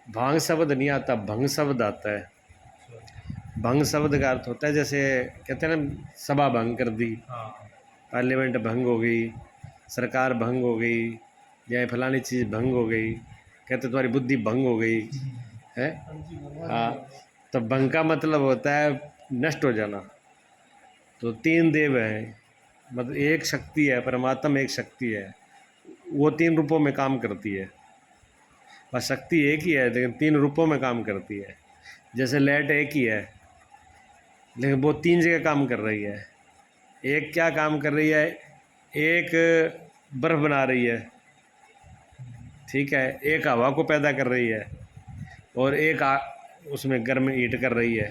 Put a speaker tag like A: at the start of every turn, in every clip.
A: भांग शब्द नहीं आता, भंग शब्द आता है। भंग शब्द का अर्थ होता है, जैसे कहते हैं ना, सभा भंग कर दी, पार्लियामेंट भंग हो गई, सरकार भंग हो गई, या फलानी चीज़ भंग हो गई, कहते तुम्हारी बुद्धि भंग हो गई है। हाँ, तो भंग का मतलब होता है नष्ट हो जाना। तो तीन देव हैं, मतलब एक शक्ति है, परमात्मा एक शक्ति है, वो तीन रूपों में काम करती है। बस शक्ति एक ही है लेकिन तीन रूपों में काम करती है। जैसे लाइट एक ही है लेकिन वो तीन जगह काम कर रही है। एक क्या काम कर रही है, एक बर्फ़ बना रही है, ठीक है, एक हवा को पैदा कर रही है, और एक उसमें गर्म हीट कर रही है।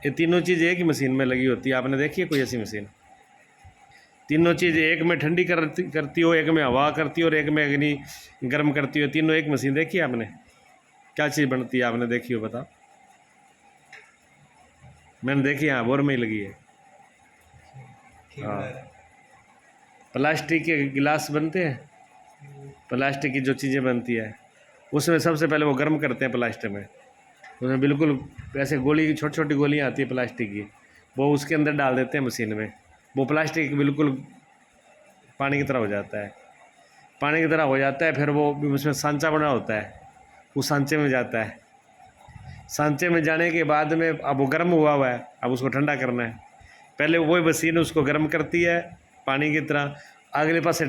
A: ये तीनों चीज़ एक ही मशीन में लगी होती है। आपने देखी है कोई ऐसी मशीन? तीनों चीज़ एक में ठंडी करती हो, एक में हवा करती हो, और एक में अग्नि गर्म करती हो। तीनों एक मशीन देखी है आपने? क्या चीज़ बनती है आपने देखी हो बताओ? मैंने देखी है, बोर में ही लगी है। हाँ, प्लास्टिक के गिलास बनते हैं, प्लास्टिक की जो चीज़ें बनती है उसमें सबसे पहले वो गर्म करते हैं प्लास्टिक में। उसमें बिल्कुल ऐसे गोली की छोटी छोटी गोलियाँ आती है प्लास्टिक की, वो उसके अंदर डाल देते हैं मशीन में। वो प्लास्टिक बिल्कुल पानी की तरह हो जाता है, पानी की तरह हो जाता है। फिर वो उसमें सांचा बना होता है, वो सांचे में जाता है। सांचे में जाने के बाद में अब वो गर्म हुआ है, अब उसको ठंडा करना है। पहले वही मशीन उसको गर्म करती है पानी की तरह, अगले पास से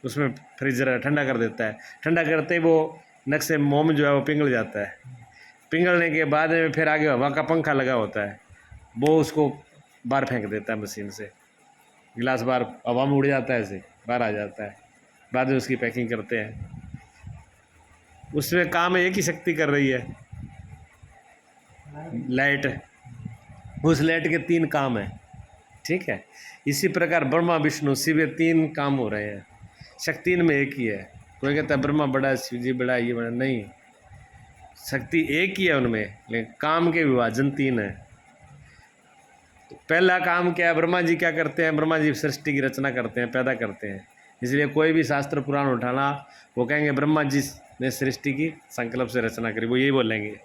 A: उसमें फ्रीजर ठंडा कर देता है। ठंडा करते ही वो नक्शे से मोम जो है वो पिघल जाता है। पिघलने के बाद में फिर आगे हवा का पंखा लगा होता है, वो उसको बाहर फेंक देता है मशीन से। गिलास बाहर हवा में उड़ जाता है, ऐसे बाहर आ जाता है। बाद में उसकी पैकिंग करते हैं। उसमें काम एक ही शक्ति कर रही है, लाइट। उस लाइट के तीन काम हैं, ठीक है। इसी प्रकार ब्रह्मा विष्णु शिव, ये तीन काम हो रहे हैं। शक्ति इनमें एक ही है। कोई कहता है ब्रह्मा बड़ा है, शिव जी बड़ा है, ये बड़ा, नहीं, शक्ति एक ही है उनमें, लेकिन काम के विभाजन तीन है। तो पहला काम क्या है, ब्रह्मा जी क्या करते हैं? ब्रह्मा जी सृष्टि की रचना करते हैं, पैदा करते हैं। इसलिए कोई भी शास्त्र पुराण उठाना, वो कहेंगे ब्रह्मा जी ने सृष्टि की संकल्प से रचना करी, वो यही बोलेंगे।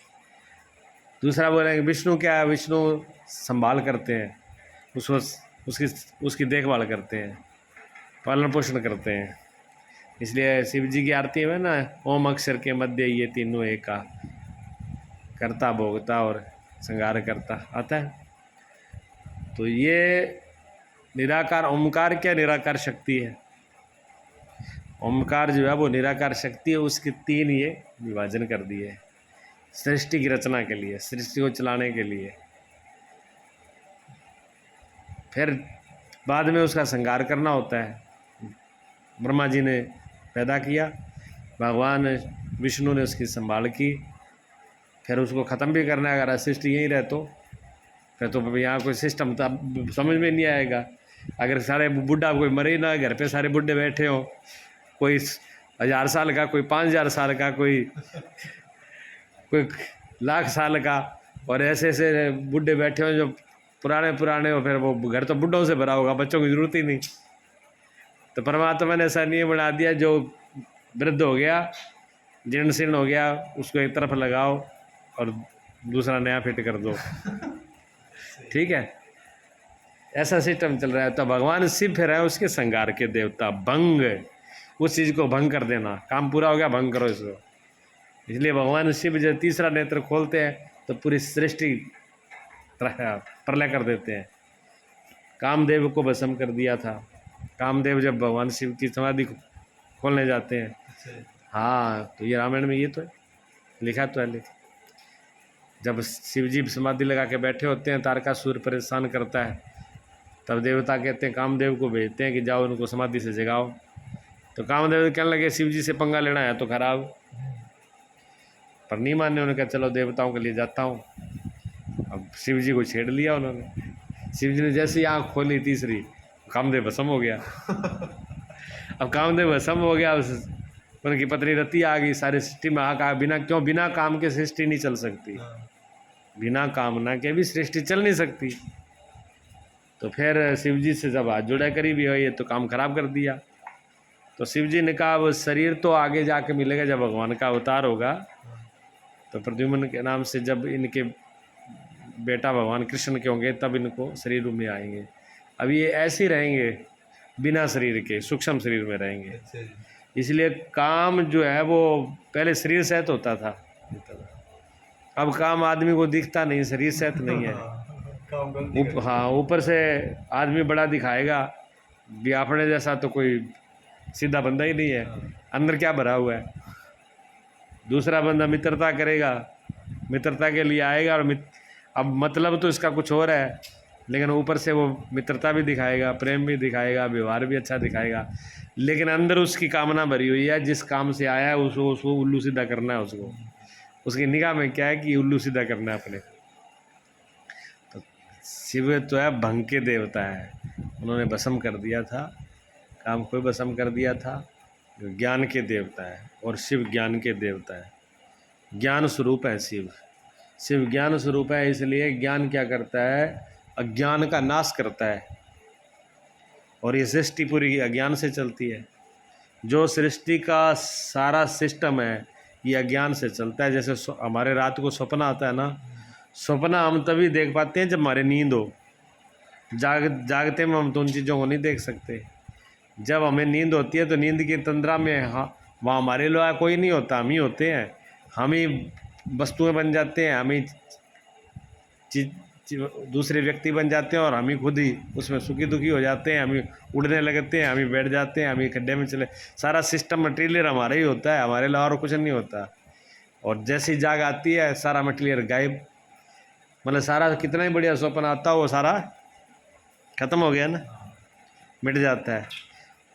A: दूसरा बोलेंगे विष्णु क्या है, विष्णु संभाल करते हैं, उसको उसकी उसकी देखभाल करते हैं, पालन पोषण करते हैं। इसलिए शिव जी की आरती में ना, ओम अक्षर के मध्य ये तीनों एक का, करता भोगता और संहार करता आता है। तो ये निराकार ओमकार क्या, निराकार शक्ति है। ओमकार जो है वो निराकार शक्ति है, उसके तीन ये विभाजन कर दिए सृष्टि की रचना के लिए, सृष्टि को चलाने के लिए। फिर बाद में उसका संहार करना होता है। ब्रह्मा जी ने पैदा किया, भगवान विष्णु ने उसकी संभाल की, फिर उसको ख़त्म भी करना है। अगर सृष्टि यहीं रहे तो फिर तो यहाँ कोई सिस्टम तो समझ में नहीं आएगा। अगर सारे बुढ़ा कोई मरे ही ना, घर पे सारे बुढ़े बैठे हों, कोई 1000 साल का, कोई 5000 साल का, कोई 1,00,000 साल का, और ऐसे ऐसे बुढ़े बैठे हों जो पुराने हो, फिर वो घर तो बुढ़ों से भरा होगा, बच्चों की ज़रूरत ही नहीं। तो परमात्मा ने ऐसा नियम बना दिया, जो वृद्ध हो गया, जीर्ण शीर्ण हो गया, उसको एक तरफ लगाओ और दूसरा नया फिट कर दो, ठीक है। ऐसा सिस्टम चल रहा है। तो भगवान शिव फिर है उसके संहार के देवता, भंग, उस चीज़ को भंग कर देना। काम पूरा हो गया, भंग करो इसको। इसलिए भगवान शिव जब तीसरा नेत्र खोलते हैं तो पूरी सृष्टि प्रलय कर देते हैं। कामदेव को भस्म कर दिया था। कामदेव जब भगवान शिव की समाधि खोलने जाते हैं, हाँ, तो ये रामायण में ये तो है, लिखा तो है। लिखा, जब शिव जी समाधि लगा के बैठे होते हैं, तारकासुर परेशान करता है, तब देवता कहते हैं, कामदेव को भेजते हैं कि जाओ उनको समाधि से जगाओ। तो कामदेव कहने लगे शिव जी से पंगा लेना है तो खराब, पर नहीं मानने। उन्होंने कहा चलो देवताओं के लिए जाता हूँ। अब शिव जी को छेड़ लिया उन्होंने। शिव जी ने जैसे ही आँख खोली तीसरी, कामदेव भस्म हो गया। अब कामदेव भस्म हो गया, उनकी पत्नी रति आ गई। सारी सृष्टि में आका, बिना काम के सृष्टि नहीं चल सकती, बिना कामना के भी सृष्टि चल नहीं सकती। तो फिर शिव जी से जब हाथ जोड़ा करीबी हो, ये तो काम खराब कर दिया। तो शिव जी ने कहा वो शरीर तो आगे जाके मिलेगा जब भगवान का अवतार होगा, तो प्रद्युम्न के नाम से जब इनके बेटा भगवान कृष्ण के होंगे तब इनको शरीर में आएंगे। अब ये ऐसे ही रहेंगे बिना शरीर के, सूक्ष्म शरीर में रहेंगे। इसलिए काम जो है वो पहले शरीर सहित होता था, अब काम आदमी को दिखता नहीं, शरीर सहित नहीं है। हाँ, ऊपर से आदमी बड़ा दिखाएगा, भी अपने जैसा तो कोई सीधा बंदा ही नहीं है, अंदर क्या भरा हुआ है। दूसरा बंदा मित्रता करेगा, मित्रता के लिए आएगा और अब मतलब तो इसका कुछ और है, लेकिन ऊपर से वो मित्रता भी दिखाएगा, प्रेम भी दिखाएगा, व्यवहार भी अच्छा दिखाएगा, लेकिन अंदर उसकी कामना भरी हुई है। जिस काम से आया है उसको उल्लू सीधा करना है। उसकी निगाह में क्या है कि उल्लू सीधा करना है अपने। तो शिव तो है भंग के देवता है, उन्होंने भस्म कर दिया था, काम को भस्म कर दिया था। ज्ञान के देवता है और शिव ज्ञान के देवता है, ज्ञान स्वरूप है शिव। शिव ज्ञान स्वरूप है, इसलिए ज्ञान क्या करता है, अज्ञान का नाश करता है। और ये सृष्टि पूरी अज्ञान से चलती है। जो सृष्टि का सारा सिस्टम है ये अज्ञान से चलता है। जैसे हमारे रात को सपना आता है ना, सपना हम तभी देख पाते हैं जब हमारे नींद हो। जागते में हम तो उन चीज़ों को नहीं देख सकते। जब हमें नींद होती है तो नींद की तंद्रा में वहाँ हमारे लोग कोई नहीं होता, हम ही होते हैं। हम ही वस्तुएं बन जाते हैं, हम ही दूसरे व्यक्ति बन जाते हैं और हम ही खुद ही उसमें सुखी दुखी हो जाते हैं। हम ही उड़ने लगते हैं, हम ही बैठ जाते हैं, हम ही खड्डे में चले। सारा सिस्टम मटेरियल हमारा ही होता है, हमारे अलावा और कुछ नहीं होता। और जैसी जाग आती है सारा मटेरियल गायब, मतलब सारा कितना ही बढ़िया स्वप्न आता हो वो सारा खत्म हो गया ना, मिट जाता है।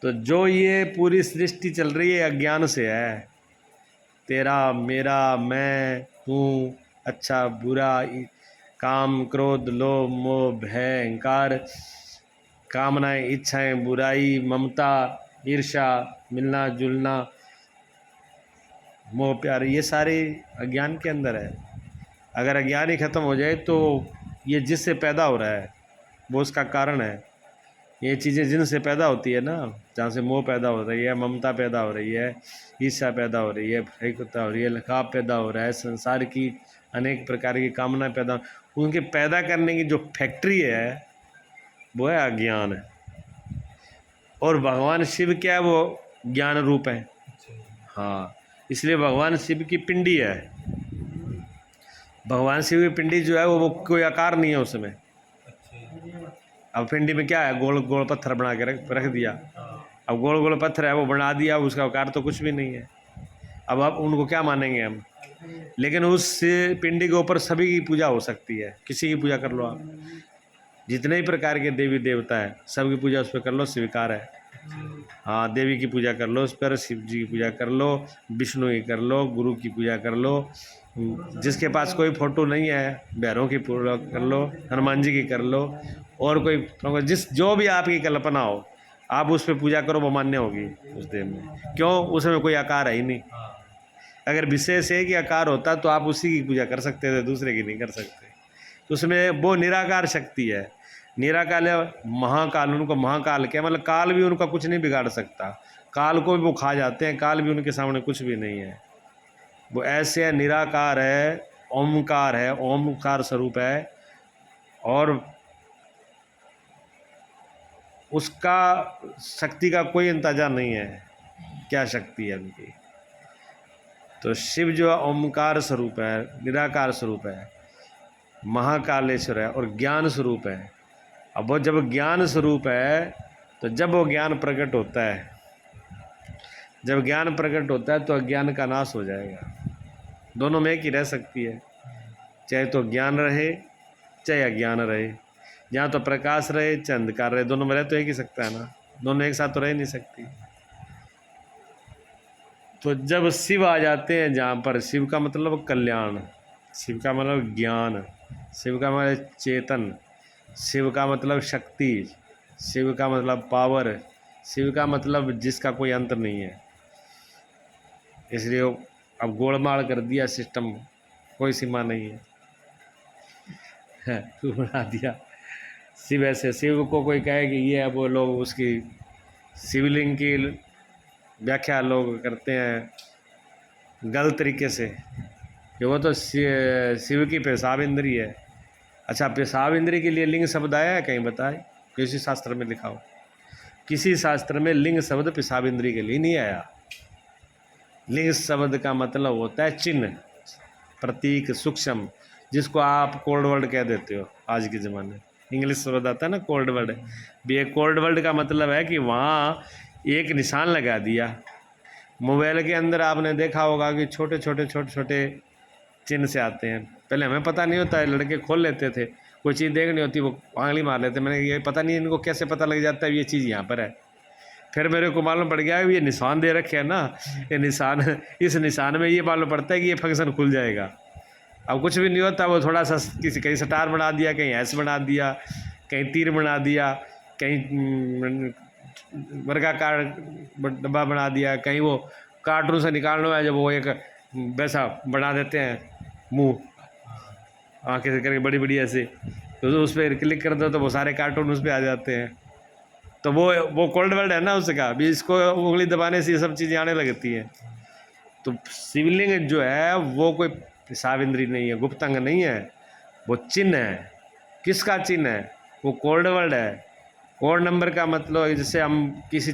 A: तो जो ये पूरी सृष्टि चल रही है अज्ञान से है। तेरा मेरा मैं तू, अच्छा बुरा, काम क्रोध लोभ मोह भय अहंकार, कामनाएं इच्छाएं बुराई ममता ईर्ष्या मिलना जुलना मोह प्यार, ये सारे अज्ञान के अंदर है। अगर अज्ञान ही खत्म हो जाए तो ये जिससे पैदा हो रहा है वो उसका कारण है। ये चीज़ें जिनसे पैदा होती है ना, जहाँ से मोह पैदा हो रही है, ममता पैदा हो रही है, ईर्ष्या पैदा हो रही है, भयकता हो रही है, लखाव पैदा हो रहा है, संसार की अनेक प्रकार की कामना पैदा, उनके पैदा करने की जो फैक्ट्री है वो है अज्ञान। और भगवान शिव क्या है, वो ज्ञान रूप है। हाँ, इसलिए भगवान शिव की पिंडी है। भगवान शिव की पिंडी जो है वो कोई आकार नहीं है उसमें। अब पिंडी में क्या है, गोल गोल पत्थर बना के रख दिया। अब गोल गोल पत्थर है वो बना दिया, उसका आकार तो कुछ भी नहीं है। अब उनको क्या मानेंगे हम। लेकिन उस पिंडी के ऊपर सभी की पूजा हो सकती है, किसी की पूजा कर लो आप। जितने ही प्रकार के देवी देवता है सबकी पूजा उस पर कर लो, स्वीकार है। हाँ, देवी की पूजा कर लो उस पर, शिव जी की पूजा कर लो, विष्णु की कर लो, गुरु की पूजा कर लो। जिसके पास कोई फोटो नहीं है भैरों की पूजा कर लो, हनुमान जी की कर लो, और कोई जो भी आपकी कल्पना हो आप उस पर पूजा करो, वो मान्य होगी उस दिन में। क्यों, उसमें कोई आकार है ही नहीं। अगर विशेष एक ही आकार होता तो आप उसी की पूजा कर सकते थे, दूसरे की नहीं कर सकते। तो उसमें वो निराकार शक्ति है, निराकाल है, महाकाल। उनको महाकाल क्या, मतलब काल भी उनका कुछ नहीं बिगाड़ सकता, काल को भी वो खा जाते हैं, काल भी उनके सामने कुछ भी नहीं है। वो ऐसे है, निराकार है, ओमकार है, ओमकार स्वरूप है। और उसका शक्ति का कोई अंदाजा नहीं है, क्या शक्ति है उनकी। तो शिव जो है ओमकार स्वरूप है, निराकार स्वरूप है, महाकालेश्वर है और ज्ञान स्वरूप है। अब वो जब ज्ञान स्वरूप है तो जब वो ज्ञान प्रकट होता है, जब ज्ञान प्रकट होता है तो अज्ञान का नाश हो जाएगा। दोनों में एक ही रह सकती है, चाहे तो ज्ञान रहे चाहे अज्ञान रहे, जहाँ तो प्रकाश रहे चाहे अंधकार रहे, दोनों में रह तो एक ही सकता है ना, दोनों एक साथ तो रह नहीं सकती। तो जब शिव आ जाते हैं जहाँ पर, शिव का मतलब कल्याण, शिव का मतलब ज्ञान, शिव का मतलब चेतन, शिव का मतलब शक्ति, शिव का मतलब पावर, शिव का मतलब जिसका कोई अंत नहीं है। इसलिए अब गोलमाल कर दिया सिस्टम, कोई सीमा नहीं है बना दिया। शिव ऐसे, शिव को कोई कहे कि ये है, वो लोग उसकी शिवलिंग की व्याख्या लोग करते हैं गलत तरीके से कि वो तो शिव की पेशाब इंद्री है। अच्छा, पेशाब इंद्री के लिए लिंग शब्द आया है कहीं? बताए किसी शास्त्र में लिखा हो? किसी शास्त्र में लिंग शब्द पेशाब इंद्री के लिए नहीं आया। लिंग शब्द का मतलब होता है चिन्ह, प्रतीक, सूक्ष्म, जिसको आप कोड वर्ड कह देते हो आज के ज़माने। इंग्लिश शब्द आता है ना कोड वर्ड, भी एक कोड वर्ड का मतलब है कि वहाँ एक निशान लगा दिया। मोबाइल के अंदर आपने देखा होगा कि छोटे छोटे चिन्ह से आते हैं। पहले हमें पता नहीं होता है, लड़के खोल लेते थे, कोई चीज़ देखनी होती वो आंगली मार लेते। मैंने ये पता नहीं इनको कैसे पता लग जाता है ये चीज़ यहाँ पर है। फिर मेरे को मालूम पड़ गया ये निशान दे रखे हैं ना, ये निशान, इस निशान में ये मालूम पड़ता है कि ये फंक्शन खुल जाएगा। अब कुछ भी नहीं होता, वो थोड़ा सा किसी कहीं स्टार बना दिया, कहीं ऐस बना दिया, कहीं तीर बना दिया, कहीं वर्गाकार डब्बा बना दिया, कहीं वो कार्टून से निकालना है जब वो एक वैसा बना देते हैं मुंह आँखें से करके बड़ी बड़ी ऐसे, तो उस पर क्लिक कर दो तो वो सारे कार्टून उस पर आ जाते हैं। तो वो कोल्ड वर्ड है ना उसका भी, इसको उंगली दबाने से ये सब चीज़ें आने लगती हैं। तो शिवलिंग जो है वो कोई पेशाब इंद्री नहीं है, गुप्त अंग नहीं है, वो चिन्ह है। किसका चिन्ह है? वो कोड वर्ड है। कोड नंबर का मतलब, जैसे हम किसी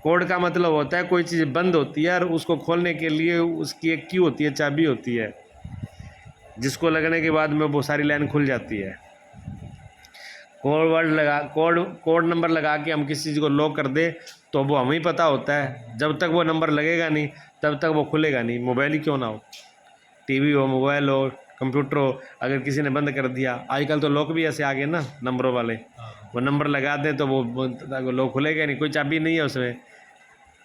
A: कोड का मतलब होता है कोई चीज़ बंद होती है और उसको खोलने के लिए उसकी एक की होती है, चाबी होती है, जिसको लगने के बाद में वो सारी लाइन खुल जाती है। कोड वर्ड लगा, कोड नंबर लगा के हम किसी चीज़ को लॉक कर दे तो वो हमें ही पता होता है। जब तक वो नंबर लगेगा नहीं तब तक वो खुलेगा नहीं, मोबाइल ही क्यों ना हो, टीवी हो, मोबाइल हो, कंप्यूटर हो, अगर किसी ने बंद कर दिया, आजकल तो लॉक भी ऐसे आ गए ना नंबरों वाले, वो नंबर लगा दें तो वो लॉक खुलेगा नहीं, कोई चाबी नहीं है उसमें,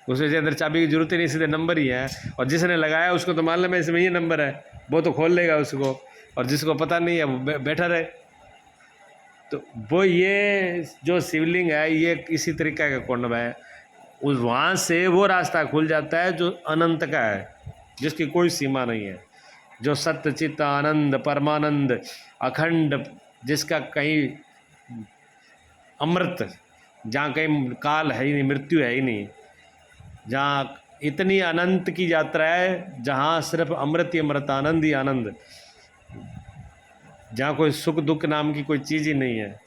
A: उसके अंदर चाबी की जरूरत ही नहीं, सीधे नंबर ही है। और जिसने लगाया उसको तो मालूम है इसमें ये नंबर है, वो तो खोल लेगा उसको, और जिसको पता नहीं है वो बैठा रहे। तो वो ये जो शिवलिंग है ये इसी तरीके का कुंड है, उस वहाँ से वो रास्ता खुल जाता है जो अनंत का है, जिसकी कोई सीमा नहीं है, जो सत्य चित्त आनंद परमानंद अखंड, जिसका कहीं अमृत, जहाँ कहीं काल है ही नहीं, मृत्यु है ही नहीं, जहाँ इतनी अनंत की यात्रा है, जहाँ सिर्फ अमृत ही अमृत, आनंद ही आनंद, जहाँ कोई सुख दुख नाम की कोई चीज़ ही नहीं है।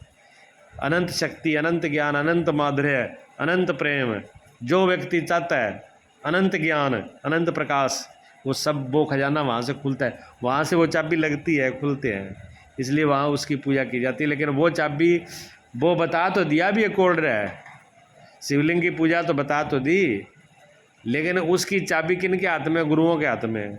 A: अनंत शक्ति, अनंत ज्ञान, अनंत माधुर्य, अनंत प्रेम, जो व्यक्ति चाहता है, अनंत ज्ञान, अनंत प्रकाश, वो सब वो खजाना वहाँ से खुलता है, वहाँ से वो चाबी लगती है, खुलते हैं, इसलिए वहाँ उसकी पूजा की जाती है। लेकिन वो चाबी वो बता तो दिया भी एक कोड रहा है, शिवलिंग की पूजा तो बता तो दी, लेकिन उसकी चाबी किन के हाथ में? गुरुओं के हाथ में,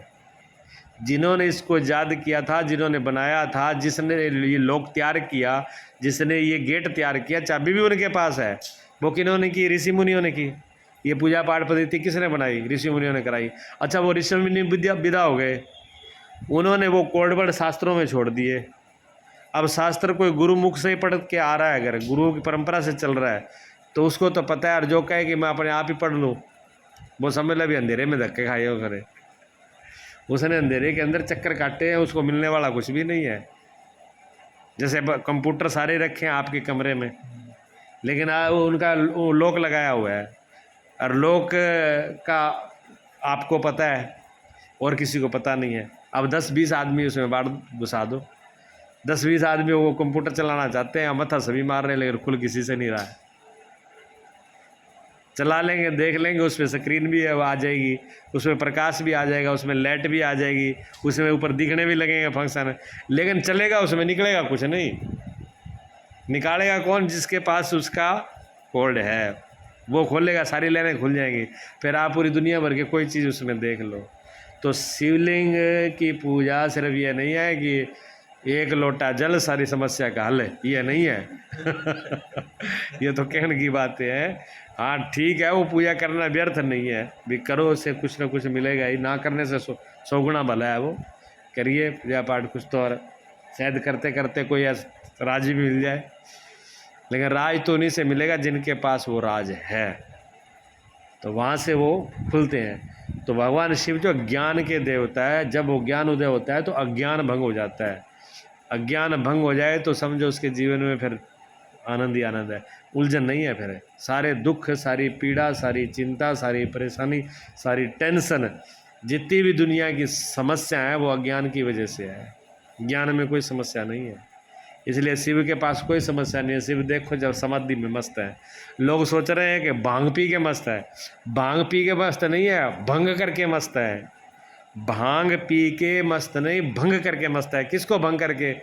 A: जिन्होंने इसको याद किया था, जिन्होंने बनाया था, जिसने ये लोक तैयार किया, जिसने ये गेट तैयार किया, चाबी भी उनके पास है। वो किन्होंने की? ऋषि मुनियों ने की। ये पूजा पाठ पद्धति किसने बनाई? ऋषि मुनियों ने कराई। अच्छा, वो ऋषि मुनि विदा हो गए, उन्होंने वो कोडवर्ड शास्त्रों में छोड़ दिए। अब शास्त्र कोई गुरु मुख से ही पढ़ के आ रहा है, अगर गुरुओं की परंपरा से चल रहा है तो उसको तो पता है, और जो कहे कि मैं अपने आप ही पढ़ लूँ, वो समझ लो भी अंधेरे में धक्के खाए हो करे, उसने अंधेरे के अंदर चक्कर काटे हैं, उसको मिलने वाला कुछ भी नहीं है। जैसे कंप्यूटर सारे रखे हैं आपके कमरे में, लेकिन उनका लॉक लगाया हुआ है, और लॉक का आपको पता है और किसी को पता नहीं है। अब 10-20 आदमी उसमें बाढ़ घुसा दो, 10-20 आदमी वो कंप्यूटर चलाना चाहते हैं, मथा सभी मार रहे हैं, लेकिन खुल किसी से नहीं रहा है। चला लेंगे, देख लेंगे, उसमें स्क्रीन भी है वो आ जाएगी, उसमें प्रकाश भी आ जाएगा, उसमें लाइट भी आ जाएगी, उसमें ऊपर दिखने भी लगेंगे फंक्शन, लेकिन चलेगा उसमें, निकलेगा कुछ नहीं। निकालेगा कौन? जिसके पास उसका कोड है, वो खोलेगा, सारी लाइनें खुल जाएंगी, फिर आप पूरी दुनिया भर के कोई चीज़ उसमें देख लो। तो शिवलिंग की पूजा सिर्फ ये नहीं है कि एक लोटा जल सारी समस्या का हल है, ये नहीं है ये तो कहने की बातें हैं। हाँ ठीक है, वो पूजा करना व्यर्थ नहीं है, भी करो, उससे कुछ ना कुछ मिलेगा ही, ना करने से 100 गुना भला है। वो करिए पूजा पाठ कुछ तो, और शायद करते करते कोई राज भी मिल जाए, लेकिन राज तो उन्हीं से मिलेगा जिनके पास वो राज है, तो वहाँ से वो खुलते हैं। तो भगवान शिव जो ज्ञान के देवता है, जब वो ज्ञान उदय होता है तो अज्ञान भंग हो जाता है। अज्ञान भंग हो जाए तो समझो उसके जीवन में फिर आनंद ही आनंद है, उलझन नहीं है। फिर सारे दुख, सारी पीड़ा, सारी चिंता, सारी परेशानी, सारी टेंशन, जितनी भी दुनिया की समस्या है वो अज्ञान की वजह से है। ज्ञान में कोई समस्या नहीं है, इसलिए शिव के पास कोई समस्या नहीं है। शिव देखो जब समाधि में मस्त है। लोग सोच रहे हैं कि भांग पी के मस्त है, भांग पी के मस्त नहीं है, भंग करके मस्त है। भांग पी के मस्त नहीं, भंग करके मस्त है। किसको भंग करके?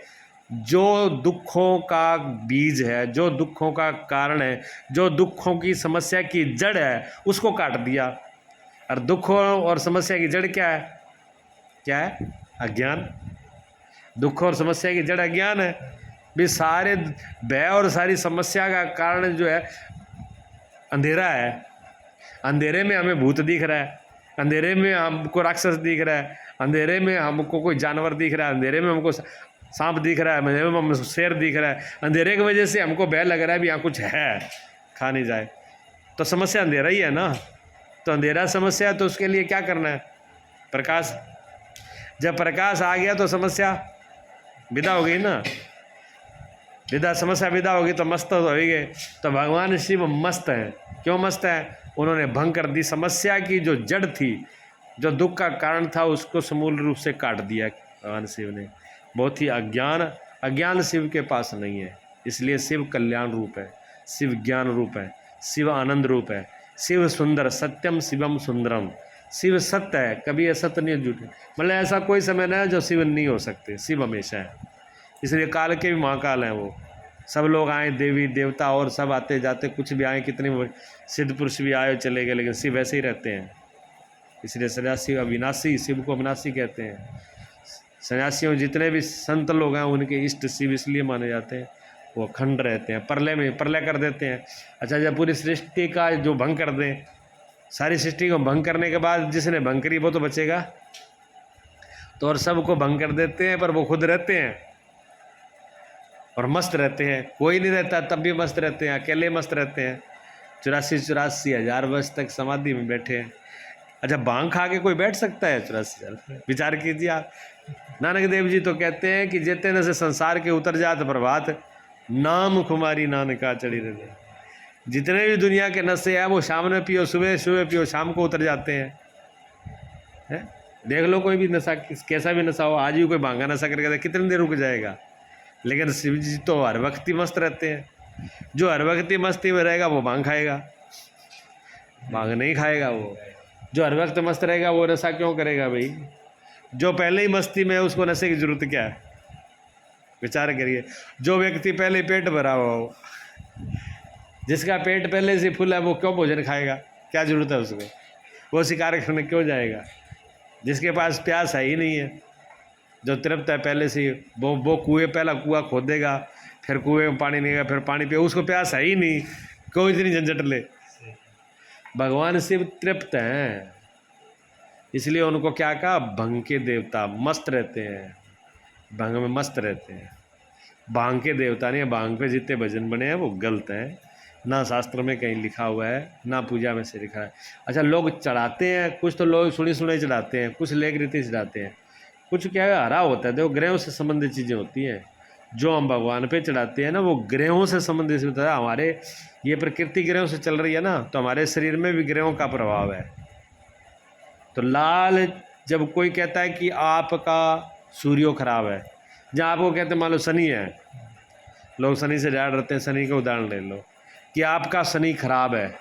A: जो दुखों का बीज है, जो दुखों का कारण है, जो दुखों की समस्या की जड़ है, उसको काट दिया। और दुखों और समस्या की जड़ क्या है? क्या है? अज्ञान। दुख और समस्या की जड़ अज्ञान है। भी सारे भय और सारी समस्या का कारण जो है अंधेरा है। अंधेरे में हमें भूत दिख रहा है, अंधेरे में हमको राक्षस दिख रहा है, अंधेरे में हमको कोई जानवर दिख रहा है, अंधेरे में हमको सांप दिख रहा है, अंधेरे में हमको शेर दिख रहा है। अंधेरे की वजह से हमको भय लग रहा है भी यहाँ कुछ है, खा नहीं जाए। तो समस्या अंधेरा ही है ना। तो अंधेरा समस्या है, तो उसके लिए क्या करना है? प्रकाश। जब प्रकाश आ गया तो समस्या विदा हो गई ना। विदा, समस्या विदा होगी तो मस्त हो गए। तो भगवान शिव मस्त हैं। क्यों मस्त हैं? उन्होंने भंग कर दी। समस्या की जो जड़ थी, जो दुख का कारण था, उसको समूल रूप से काट दिया भगवान शिव ने। बहुत ही अज्ञान शिव के पास नहीं है। इसलिए शिव कल्याण रूप है, शिव ज्ञान रूप है, शिव आनंद रूप है, शिव सुंदर, सत्यम शिवम सुंदरम। शिव सत्य है, कभी असत्य नहीं, झूठे। मतलब ऐसा कोई समय नहीं है जो शिव नहीं हो सकते। शिव हमेशा है। इसलिए काल के भी महाकाल हैं वो। सब लोग आए, देवी देवता और सब आते जाते, कुछ भी आए, कितने सिद्ध पुरुष भी आए चले गए, लेकिन शिव ऐसे ही रहते हैं। इसलिए सन्यासी अविनाशी, शिव को अविनाशी कहते हैं। सन्यासियों जितने भी संत लोग हैं उनके इष्ट शिव इसलिए माने जाते हैं, वो अखंड रहते हैं। प्रलय में प्रलय कर देते हैं। अच्छा, जब पूरी सृष्टि का जो भंग कर दें, सारी सृष्टि को भंग करने के बाद जिसने भंग करी वो तो बचेगा। तो और सबको भंग कर देते हैं, पर वो खुद रहते हैं और मस्त रहते हैं। कोई नहीं रहता तब भी मस्त रहते हैं, अकेले मस्त रहते हैं। 84 हजार वर्ष तक समाधि में बैठे हैं। अच्छा, भांग खा के कोई बैठ सकता है 84 हजार? विचार कीजिए आप। नानक देव जी तो कहते हैं कि जेते न से संसार के उतर जात प्रभात, नाम कुमारी नानका चढ़ी रहे। जितने भी दुनिया के नशे हैं वो शाम में पियो, सुबह सुबह पियो, शाम को उतर जाते हैं। देख लो कोई भी नशा, कैसा भी नशा हो, आज भी कोई भांगा नशा करके कितनी देर रुक जाएगा। लेकिन शिव जी तो हर वक्त ही मस्त रहते हैं। जो हर वक्त ही मस्ती में रहेगा वो भांग खाएगा, भांग नहीं खाएगा। वो जो हर वक्त मस्त रहेगा वो नशा क्यों करेगा भाई? जो पहले ही मस्ती में है उसको नशे की जरूरत क्या है? विचार करिए। जो व्यक्ति पहले पेट भरा हुआ हो, जिसका पेट पहले से फुल है, वो क्यों भोजन खाएगा? क्या जरूरत है उसको? वो शिकार करने क्यों जाएगा? जिसके पास प्यास है ही नहीं है, जो तृप्त है पहले से, वो कुएं, पहला कुआं खोदेगा, फिर कुएं में पानी नहीं, फिर पानी पे, उसको प्यास है ही नहीं, क्यों इतनी झंझट ले? भगवान शिव तृप्त हैं, इसलिए उनको क्या कहा? भंग के देवता। मस्त रहते हैं, भंग में मस्त रहते हैं। भांग के देवता नहीं, भांग पे जितने भजन बने हैं वो गलत हैं। ना शास्त्र में कहीं लिखा हुआ है, ना पूजा में से लिखा है। अच्छा, लोग चढ़ाते हैं, कुछ तो लोग सुनी सुनाई चढ़ाते हैं, कुछ लेख रीति चढ़ाते हैं, कुछ क्या है हरा होता है। देखो, ग्रहों से संबंधित चीज़ें होती हैं। जो हम भगवान पे चढ़ाते हैं ना, वो ग्रहों से संबंधित होता है। हमारे ये प्रकृति ग्रहों से चल रही है ना, तो हमारे शरीर में भी ग्रहों का प्रभाव है। तो लाल, जब कोई कहता है कि आपका सूर्यो खराब है, जहाँ आपको कहते हैं मान लो शनि है, लोग शनि से ज़्यादा डरते हैं। शनि का उदाहरण ले लो कि आपका शनि खराब है,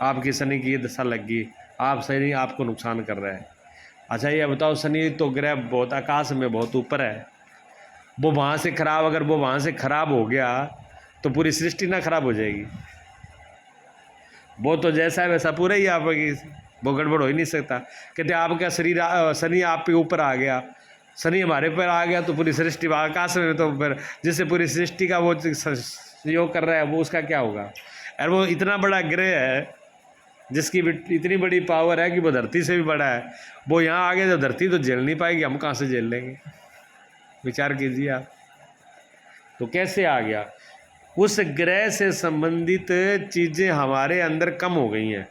A: आपकी शनि की ये दशा लग गई, आप शनि आपको नुकसान कर रहा है। अच्छा, ये बताओ, शनि तो ग्रह बहुत आकाश में बहुत ऊपर है, वो वहाँ से खराब, अगर वो वहाँ से खराब हो गया तो पूरी सृष्टि ना खराब हो जाएगी? वो तो जैसा है वैसा पूरा ही आपकी, वो गड़बड़ हो ही नहीं सकता। कहते आपका शरीर, शनि आप पे ऊपर आ गया, शनि हमारे पर आ गया तो पूरी सृष्टि आकाश में, तो फिर जिससे पूरी सृष्टि का वो सहयोग कर रहा है, वो उसका क्या होगा? और वो इतना बड़ा ग्रह है जिसकी इतनी बड़ी पावर है कि वो धरती से भी बड़ा है। वो यहाँ आ गया, जब धरती तो झेल नहीं पाएगी, हम कहाँ से झेल लेंगे? विचार कीजिए आप। तो कैसे आ गया? उस ग्रह से संबंधित चीज़ें हमारे अंदर कम हो गई हैं।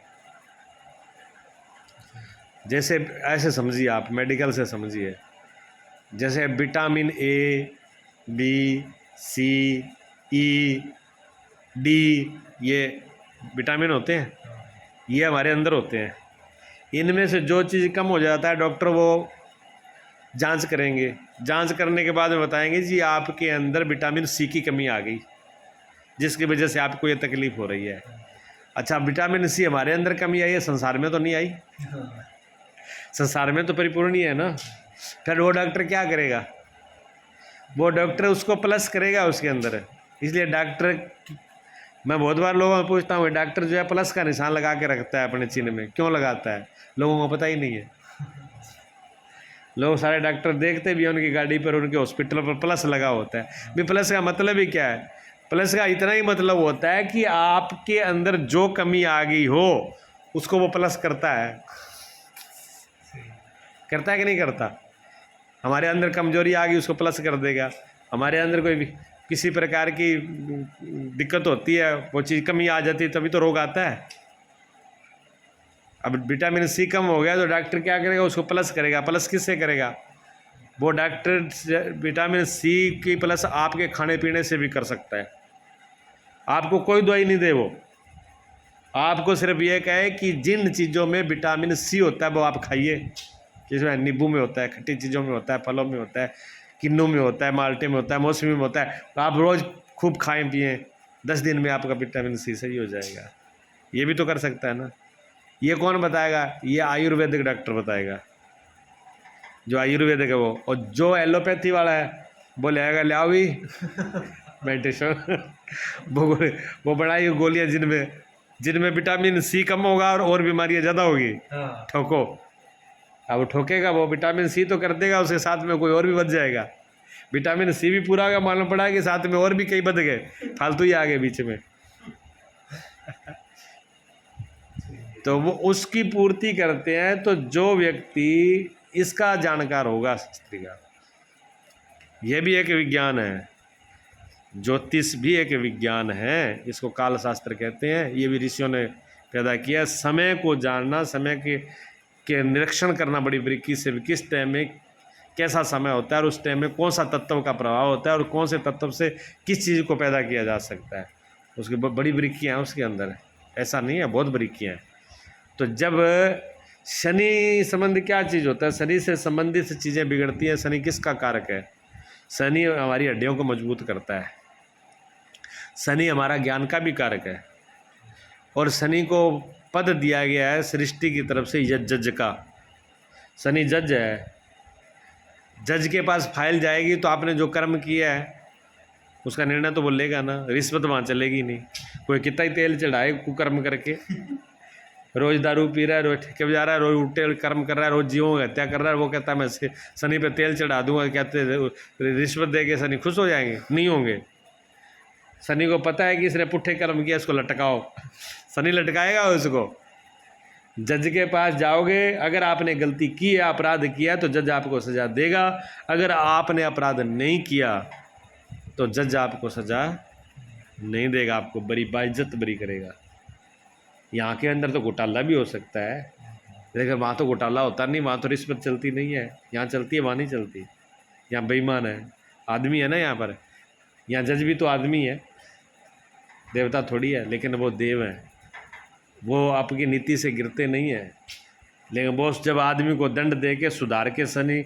A: जैसे ऐसे समझिए आप, मेडिकल से समझिए, जैसे vitamin A, B, C, E, D, ये विटामिन होते हैं, ये हमारे अंदर होते हैं। इनमें से जो चीज़ कम हो जाता है डॉक्टर वो जांच करेंगे, जांच करने के बाद में बताएंगे जी आपके अंदर विटामिन सी की कमी आ गई, जिसकी वजह से आपको ये तकलीफ़ हो रही है। अच्छा, विटामिन सी हमारे अंदर कमी आई है, संसार में तो नहीं आई, संसार में तो परिपूर्ण ही है ना। फिर वो डॉक्टर क्या करेगा, वो डॉक्टर उसको प्लस करेगा उसके अंदर। इसलिए डॉक्टर, मैं बहुत बार लोगों से पूछता हूँ, डॉक्टर जो है प्लस का निशान लगा के रखता है अपने चिन्ह में, क्यों लगाता है, लोगों को पता ही नहीं है। लोग सारे डॉक्टर देखते भी हैं उनकी गाड़ी पर, उनके हॉस्पिटल पर प्लस लगा होता है। भी प्लस का मतलब ही क्या है, प्लस का इतना ही मतलब होता है कि आपके अंदर जो कमी आ गई हो उसको वो प्लस करता है। करता है कि नहीं करता? हमारे अंदर कमजोरी आ गई उसको प्लस कर देगा, हमारे अंदर कोई किसी प्रकार की दिक्कत होती है, वो चीज़ कमी आ जाती है, तभी तो रोग आता है। अब विटामिन सी कम हो गया तो डॉक्टर क्या करेगा, उसको प्लस करेगा। प्लस किससे करेगा? वो डॉक्टर विटामिन सी की प्लस आपके खाने पीने से भी कर सकता है। आपको कोई दवाई नहीं दे, वो आपको सिर्फ ये कहे कि जिन चीज़ों में विटामिन सी होता है वो आप खाइए। जिसमें नींबू में होता है, खट्टी चीज़ों में होता है, फलों में होता है, किन्नू में होता है, माल्टे में होता है, मौसमी में होता है, तो आप रोज़ खूब खाएं पिएँ, 10 दिन में आपका विटामिन सी सही हो जाएगा। ये भी तो कर सकता है ना। ये कौन बताएगा? ये आयुर्वेदिक डॉक्टर बताएगा, जो आयुर्वेदिक है वो। और जो एलोपैथी वाला है वो ले आएगा, ले आओ भी मेडिटेशन वो बनाई गोलियाँ जिनमें विटामिन सी कम होगा और बीमारियाँ ज़्यादा होगी। ठोको, अब ठोकेगा वो, विटामिन सी तो कर देगा, उसके साथ में कोई और भी बच जाएगा। विटामिन सी भी पूरा होगा, मालूम पड़ा कि साथ में और भी कई बच गए, फालतू ही आ गए बीच में। तो वो उसकी पूर्ति करते हैं। तो जो व्यक्ति इसका जानकार होगा शास्त्री का, यह भी एक विज्ञान है, ज्योतिष भी एक विज्ञान है, इसको काल शास्त्र कहते हैं। ये भी ऋषियों ने पैदा किया। समय को जानना, समय के निरीक्षण करना बड़ी बारीकी से, किस टाइम में कैसा समय होता है और उस टाइम में कौन सा तत्व का प्रभाव होता है और कौन से तत्व से किस चीज़ को पैदा किया जा सकता है, उसकी बड़ी बारीकियाँ हैं उसके अंदर। ऐसा नहीं है, बहुत बारीकियाँ हैं। तो जब शनि संबंध क्या चीज़ होता है, शनि से संबंधित चीज़ें बिगड़ती हैं। शनि किसका कारक है? शनि हमारी हड्डियों को मजबूत करता है, शनि हमारा ज्ञान का भी कारक है। और शनि को पद दिया गया है सृष्टि की तरफ से जज का। शनि जज है, जज के पास फाइल जाएगी तो आपने जो कर्म किया है उसका निर्णय तो वो लेगा ना, रिश्वत वहाँ चलेगी नहीं। कोई कितना ही तेल चढ़ाए कुकर्म करके, रोज दारू पी रहा है, रोज ठेके पे जा रहा है, रोज उल्टे कर्म कर रहा है, रोज जीवों की हत्या कर रहा है, वो कहता है मैं शनि पे तेल चढ़ा दूंगा। कहते रिश्वत दे के शनि खुश हो जाएंगे? नहीं होंगे। शनि को पता है कि इसने पुट्ठे कर्म किया, इसको लटकाओ। शनि लटकाएगा उसको। जज के पास जाओगे, अगर आपने गलती की है, अपराध किया, तो जज आपको सज़ा देगा। अगर आपने अपराध नहीं किया तो जज आपको सज़ा नहीं देगा, आपको बड़ी बाइज्जत बरी करेगा। यहाँ के अंदर तो घोटाला भी हो सकता है, लेकिन वहाँ तो घोटाला होता नहीं, वहाँ तो रिश्वत चलती नहीं है। यहाँ चलती है, वहाँ नहीं चलती। यहाँ बेईमान है, आदमी है ना यहाँ पर। यहाँ जज भी तो आदमी है, देवता थोड़ी है, लेकिन वो देव है। वो आपकी नीति से गिरते नहीं है, लेकिन वो जब आदमी को दंड दे के सुधार के, शनि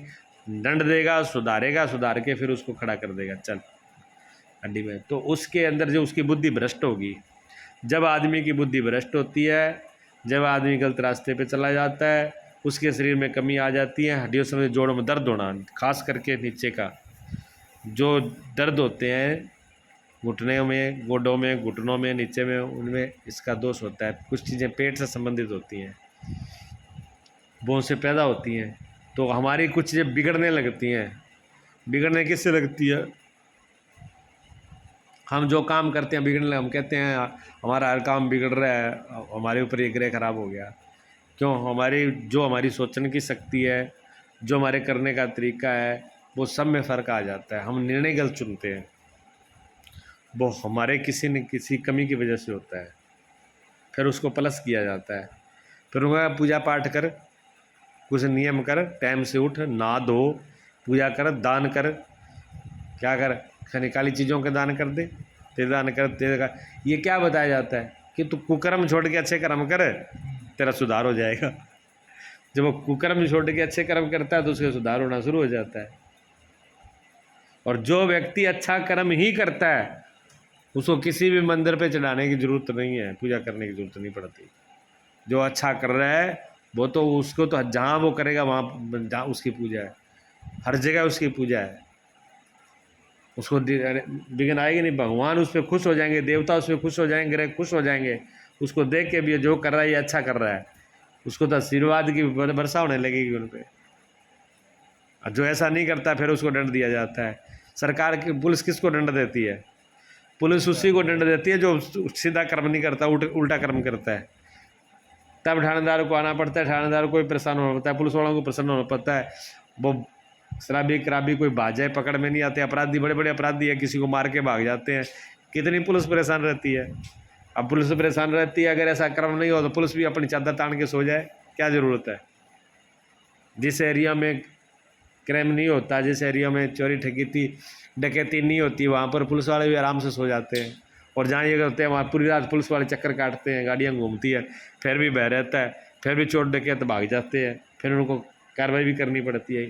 A: दंड देगा, सुधारेगा, सुधार के फिर उसको खड़ा कर देगा, चल हड्डी में। तो उसके अंदर जो उसकी बुद्धि भ्रष्ट होगी, जब आदमी की बुद्धि भ्रष्ट होती है, जब आदमी गलत रास्ते पे चला जाता है, उसके शरीर में कमी आ जाती है, हड्डियों से जोड़ों में दर्द होना, खास करके नीचे का जो दर्द होते हैं, घुटने में, गोडों में, घुटनों में, नीचे में, उनमें इसका दोष होता है। कुछ चीज़ें पेट से संबंधित होती हैं, वो से पैदा होती हैं। तो हमारी कुछ चीज़ें बिगड़ने लगती हैं। बिगड़ने किससे लगती है? हम जो काम करते हैं बिगड़ने, हम कहते हैं हमारा हर काम बिगड़ रहा है, हमारे ऊपर ये ग्रह खराब हो गया। क्यों? हमारी सोचने की शक्ति है, जो हमारे करने का तरीका है, वो सब में फ़र्क आ जाता है। हम निर्णय गलत चुनते हैं, वो हमारे किसी न किसी कमी की वजह से होता है। फिर उसको प्लस किया जाता है। फिर वह पूजा पाठ कर, कुछ नियम कर, टाइम से उठ, नहा धो, पूजा कर, दान कर, क्या कर, खाने काली चीज़ों के दान कर दे, तेरा कर तेरा, ये क्या बताया जाता है कि तू कुकर्म छोड़ के अच्छे कर्म कर, तेरा सुधार हो जाएगा। जब वो कुकर्म छोड़ के अच्छे कर्म करता है तो उसका सुधार होना शुरू हो जाता है। और जो व्यक्ति अच्छा कर्म ही करता है उसको किसी भी मंदिर पे चढ़ाने की जरूरत नहीं है, पूजा करने की जरूरत नहीं पड़ती। जो अच्छा कर रहा है वो तो उसको तो जहाँ वो करेगा वहाँ जहाँ उसकी पूजा है, हर जगह उसकी पूजा है, उसको विघ्न आएगी नहीं। भगवान उस पर खुश हो जाएंगे, देवता उस पर खुश हो जाएंगे, ग्रह खुश हो जाएंगे। उसको देख के भी जो कर रहा है ये अच्छा कर रहा है, उसको तो आशीर्वाद की वर्षा होने लगेगी उन पर। और जो ऐसा नहीं करता फिर उसको दंड दिया जाता है। सरकार की पुलिस किसको दंड देती है? पुलिस उसी को दंड देती है जो सीधा कर्म नहीं करता, उल्टा कर्म करता है। तब थानेदार को आना पड़ता है, थानेदार को भी परेशान होना पड़ता है, पुलिस वालों को परेशान होना पड़ता है। वो शराबी कराबी कोई बाजाए पकड़ में नहीं आते, अपराधी बड़े बड़े अपराधी है किसी को मार के भाग जाते हैं, कितनी पुलिस परेशान रहती है। अब पुलिस परेशान रहती है, अगर ऐसा कर्म नहीं हो तो पुलिस भी अपनी चादर तान के सो जाए, क्या ज़रूरत है। जिस एरिया में क्राइम नहीं होता, जिस एरिया में चोरी ठकेती डकैती नहीं होती, वहाँ पर पुलिस वाले भी आराम से सो जाते हैं। और जहाँ ये करते हैं वहाँ पूरी रात पुलिस वाले चक्कर काटते हैं, गाड़ियाँ घूमती है, फिर भी भय रहता है, फिर भी चोर डकैत भाग जाते हैं, फिर उनको कार्रवाई भी करनी पड़ती है।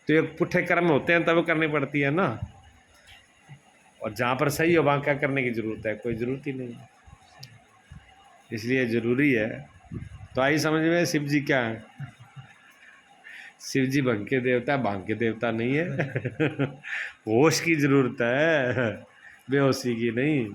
A: तो ये पुट्ठे कर्म होते हैं तब करनी पड़ती है ना। और जहाँ पर सही हो वहाँ क्या करने की ज़रूरत है? कोई ज़रूरत ही नहीं। इसलिए ज़रूरी है। तो आई समझ में शिव जी क्या है? शिव जी भंग के देवता, भांग के देवता नहीं है। होश की ज़रूरत है, बेहोशी की नहीं।